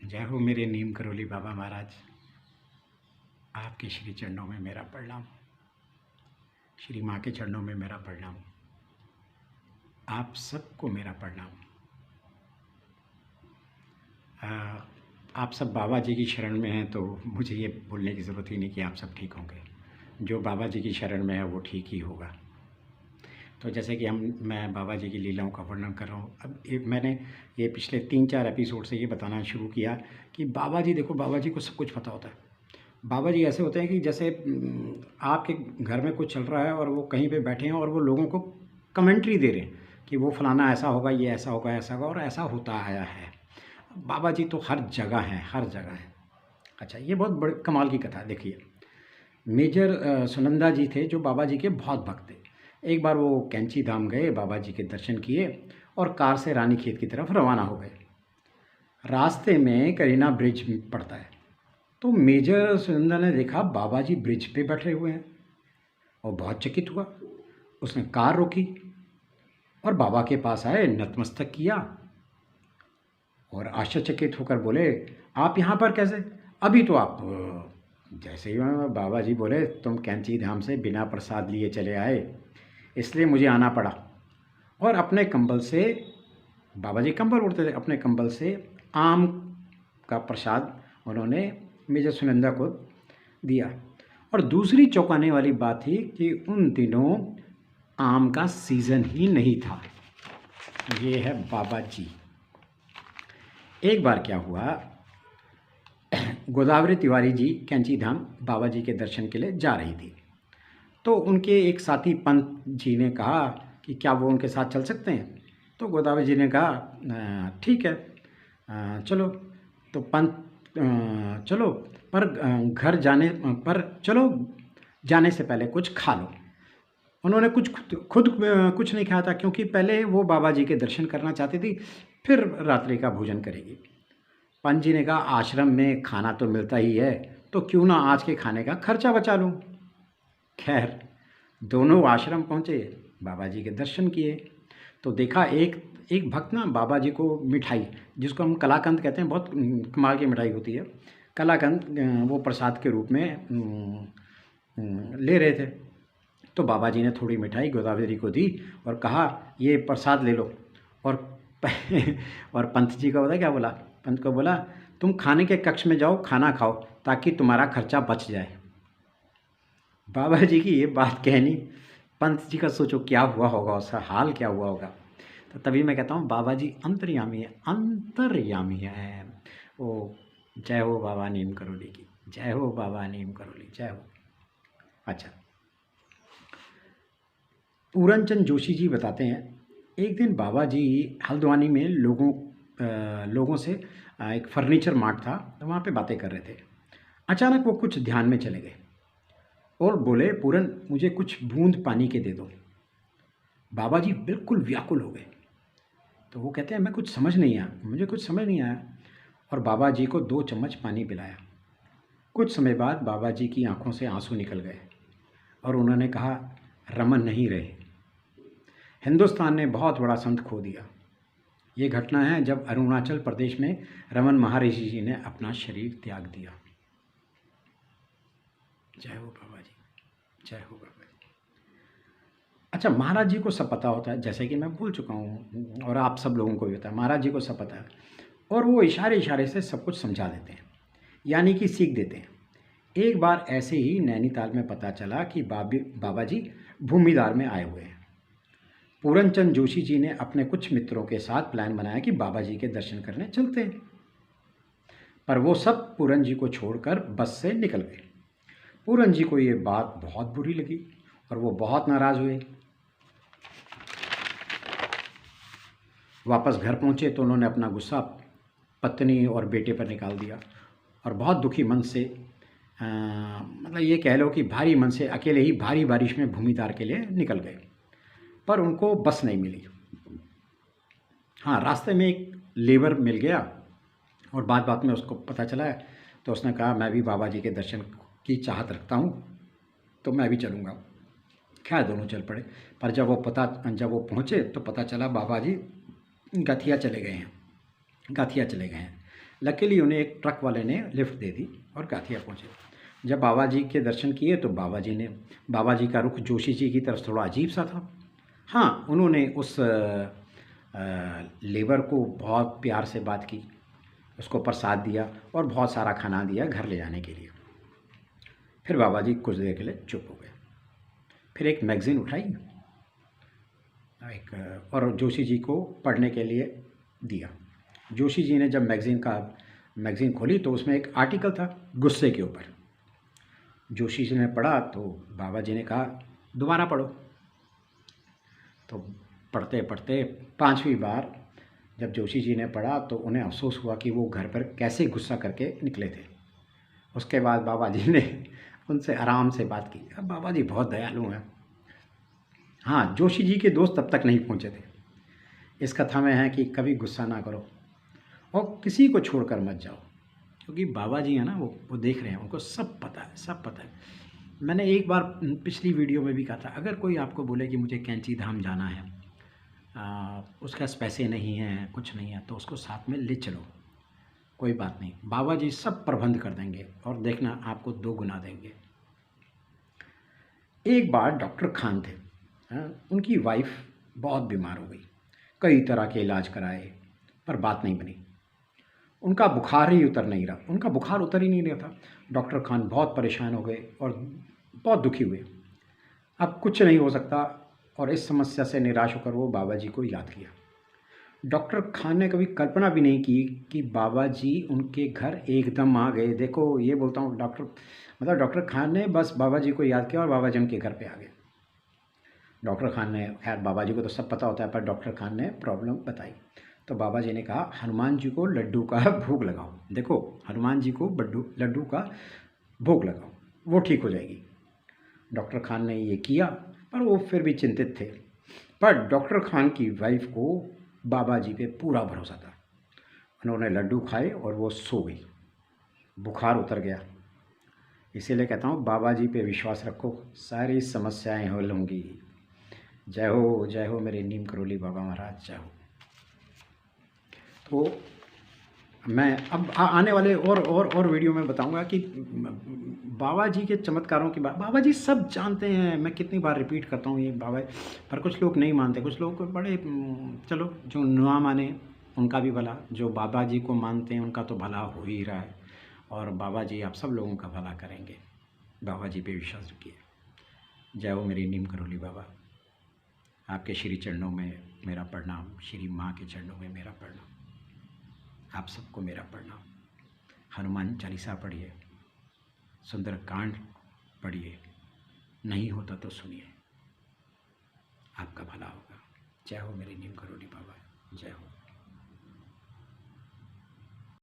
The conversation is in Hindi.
जय हो मेरे नीम करोली बाबा महाराज। आपके श्री चरणों में मेरा प्रणाम, श्री माँ के चरणों में मेरा प्रणाम, आप सबको मेरा प्रणाम। आप सब बाबा जी की शरण में हैं तो मुझे ये बोलने की ज़रूरत ही नहीं कि आप सब ठीक होंगे। जो बाबा जी की शरण में है वो ठीक ही होगा। तो जैसे कि मैं बाबा जी की लीलाओं का वर्णन कर रहा हूँ। अब मैंने ये पिछले 3-4 एपिसोड से ये बताना शुरू किया कि बाबा जी, देखो बाबा जी को सब कुछ पता होता है। बाबा जी ऐसे होते हैं कि जैसे आपके घर में कुछ चल रहा है और वो कहीं पे बैठे हैं और वो लोगों को कमेंट्री दे रहे हैं कि वो फलाना ऐसा होगा, ये ऐसा होगा, ऐसा होगा, और ऐसा होता आया है। बाबा जी तो हर जगह हैं, हर जगह हैं। अच्छा, ये बहुत बड़े कमाल की कथा है। देखिए, मेजर सुनंदा जी थे जो बाबा जी के बहुत भक्त थे। एक बार वो कैंची धाम गए, बाबा जी के दर्शन किए और कार से रानीखेत की तरफ रवाना हो गए। रास्ते में करीना ब्रिज पड़ता है, तो मेजर सुनंदा ने देखा बाबा जी ब्रिज पे बैठे हुए हैं और बहुत चकित हुआ। उसने कार रोकी और बाबा के पास आए, नतमस्तक किया और आश्चर्यचकित होकर बोले, आप यहाँ पर कैसे? अभी तो आप जैसे ही बाबा जी बोले, तुम कैंची धाम से बिना प्रसाद लिए चले आए, इसलिए मुझे आना पड़ा। और अपने कंबल से, बाबा जी कंबल उड़ते थे, अपने कंबल से आम का प्रसाद उन्होंने मेजर सुनंदा को दिया। और दूसरी चौंकाने वाली बात थी कि उन दिनों आम का सीज़न ही नहीं था। ये है बाबा जी। एक बार क्या हुआ, गोदावरी तिवारी जी कैंची धाम बाबा जी के दर्शन के लिए जा रही थी। तो उनके एक साथी पंत जी ने कहा कि क्या वो उनके साथ चल सकते हैं? तो गोदावरी जी ने कहा ठीक है, चलो। तो पंत चलो, पर घर जाने पर चलो, जाने से पहले कुछ खा लो। उन्होंने खुद कुछ नहीं खाया था, क्योंकि पहले वो बाबा जी के दर्शन करना चाहती थी, फिर रात्रि का भोजन करेगी। पंत जी ने कहा, आश्रम में खाना तो मिलता ही है, तो क्यों ना आज के खाने का खर्चा बचा लूँ। खैर, दोनों आश्रम पहुँचे, बाबा जी के दर्शन किए, तो देखा एक भक्त ना बाबा जी को मिठाई, जिसको हम कलाकंद कहते हैं, बहुत कमाल की मिठाई होती है, कलाकंद, वो प्रसाद के रूप में ले रहे थे। तो बाबा जी ने थोड़ी मिठाई गोदावरी को दी और कहा, ये प्रसाद ले लो। और और पंत जी को पता क्या बोला? पंत को बोला, तुम खाने के कक्ष में जाओ, खाना खाओ, ताकि तुम्हारा खर्चा बच जाए। बाबा जी की ये बात कहनी, पंत जी का सोचो क्या हुआ होगा, उसका हाल क्या हुआ होगा। तो तभी मैं कहता हूँ बाबा जी अंतर्यामी है, अंतर्यामी है। ओ, जय हो बाबा नीम करोली की, जय हो बाबा नीम करोली, जय हो। अच्छा, पूरनचंद जोशी जी बताते हैं, एक दिन बाबा जी हल्द्वानी में लोगों से एक फर्नीचर मार्ट था, तो वहाँ पे बातें कर रहे थे। अचानक वो कुछ ध्यान में चले गए और बोले, पूरन मुझे कुछ बूंद पानी के दे दो। बाबा जी बिल्कुल व्याकुल हो गए। तो वो कहते हैं, मैं कुछ समझ नहीं आया, मुझे कुछ समझ नहीं आया। और बाबा जी को 2 चम्मच पानी पिलाया। कुछ समय बाद बाबा जी की आंखों से आंसू निकल गए और उन्होंने कहा, रमन नहीं रहे। हिंदुस्तान ने बहुत बड़ा संत खो दिया। ये घटना है जब अरुणाचल प्रदेश में रमन महर्षि जी ने अपना शरीर त्याग दिया। जय हो बाबा जी, जय हो बाबा जी। अच्छा, महाराज जी को सब पता होता है, जैसे कि मैं भूल चुका हूँ, और आप सब लोगों को भी पता है, महाराज जी को सब पता है, और वो इशारे इशारे से सब कुछ समझा देते हैं, यानी कि सीख देते हैं। एक बार ऐसे ही नैनीताल में पता चला कि बाबा जी भूमिदार में आए हुए हैं। पूरनचंद जोशी जी ने अपने कुछ मित्रों के साथ प्लान बनाया कि बाबा जी के दर्शन करने चलते हैं, पर वो सब पूरन जी को छोड़कर बस से निकल गए। पूरन जी को ये बात बहुत बुरी लगी और वो बहुत नाराज़ हुए। वापस घर पहुँचे तो उन्होंने अपना गुस्सा पत्नी और बेटे पर निकाल दिया और बहुत दुखी मन से, मतलब ये कह लो कि भारी मन से, अकेले ही भारी बारिश में भूमिदार के लिए निकल गए। पर उनको बस नहीं मिली। हाँ, रास्ते में एक लेबर मिल गया और बात बात में उसको पता चला, तो उसने कहा, मैं भी बाबा जी के दर्शन की चाहत रखता हूँ, तो मैं भी चलूँगा। खैर, दोनों चल पड़े। पर जब वो पहुँचे तो पता चला बाबा जी गाथिया चले गए हैं। लकीली उन्हें एक ट्रक वाले ने लिफ्ट दे दी और गाथिया पहुँचे। जब बाबा जी के दर्शन किए तो बाबा जी का रुख जोशी जी की तरफ थोड़ा अजीब सा था। हाँ, उन्होंने उस लेबर को बहुत प्यार से बात की, उसको प्रसाद दिया और बहुत सारा खाना दिया घर ले जाने के लिए। फिर बाबा जी कुछ देर के लिए चुप हो गए। फिर एक मैगज़ीन उठाई और जोशी जी को पढ़ने के लिए दिया। जोशी जी ने जब मैगज़ीन खोली तो उसमें एक आर्टिकल था गुस्से के ऊपर। जोशी जी ने पढ़ा तो बाबा जी ने कहा दोबारा पढ़ो। तो पढ़ते पढ़ते 5वीं बार जब जोशी जी ने पढ़ा तो उन्हें अफसोस हुआ कि वो घर पर कैसे गुस्सा करके निकले थे। उसके बाद बाबा जी ने उनसे आराम से बात की। अब बाबा जी बहुत दयालु हैं। हाँ, जोशी जी के दोस्त तब तक नहीं पहुँचे थे। इस कथा में है कि कभी गुस्सा ना करो और किसी को छोड़कर मत जाओ, क्योंकि बाबा जी हैं ना, वो देख रहे हैं, उनको सब पता है, सब पता है। मैंने एक बार पिछली वीडियो में भी कहा था, अगर कोई आपको बोले कि मुझे कैंची धाम जाना है, उसके पास पैसे नहीं हैं, कुछ नहीं है, तो उसको साथ में ले चलो, कोई बात नहीं, बाबा जी सब प्रबंध कर देंगे और देखना आपको 2 गुना देंगे। एक बार डॉक्टर खान थे, उनकी वाइफ बहुत बीमार हो गई। कई तरह के इलाज कराए पर बात नहीं बनी। उनका बुखार ही उतर नहीं रहा, उनका बुखार उतर ही नहीं रहा था। डॉक्टर खान बहुत परेशान हो गए और बहुत दुखी हुए। अब कुछ नहीं हो सकता और इस समस्या से निराश होकर वो बाबा जी को याद किया। डॉक्टर खान ने कभी कल्पना भी नहीं की कि बाबा जी उनके घर एकदम आ गए। देखो, ये बोलता हूँ डॉक्टर खान ने बस बाबा जी को याद किया और बाबा जी उनके घर पे आ गए। डॉक्टर खान ने, खैर बाबा जी को तो सब पता होता है, पर डॉक्टर खान ने प्रॉब्लम बताई। तो बाबा जी ने कहा हनुमान जी को लड्डू का भोग लगाओ। देखो, हनुमान जी को लड्डू का भोग लगाओ, वो ठीक हो जाएगी। डॉक्टर खान ने ये किया, पर वो फिर भी चिंतित थे। पर डॉक्टर खान की वाइफ को बाबा जी पे पूरा भरोसा था। उन्होंने लड्डू खाए और वो सो गई, बुखार उतर गया। इसीलिए कहता हूँ बाबा जी पे विश्वास रखो, सारी समस्याएं हल होंगी। जय हो मेरे नीम करोली बाबा महाराज, जय हो। तो मैं अब आने वाले और वीडियो में बताऊंगा कि बाबा जी के चमत्कारों की बात बाबा जी सब जानते हैं। मैं कितनी बार रिपीट करता हूँ ये बाबा, पर कुछ लोग नहीं मानते, कुछ लोग बड़े चलो जो ना माने उनका भी भला, जो बाबा जी को मानते हैं उनका तो भला हो ही रहा है। और बाबा जी आप सब लोगों का भला करेंगे। बाबा जी पे विश्वास रखिए। जय हो मेरी नीम करोली बाबा। आपके श्री चरणों में मेरा प्रणाम, श्री माँ के चरणों में मेरा प्रणाम, आप सबको मेरा प्रणाम। हनुमान चालीसा पढ़िए, सुंदरकांड पढ़िए, नहीं होता तो सुनिए, आपका भला होगा। जय हो मेरे नीम करोली बाबा, जय हो।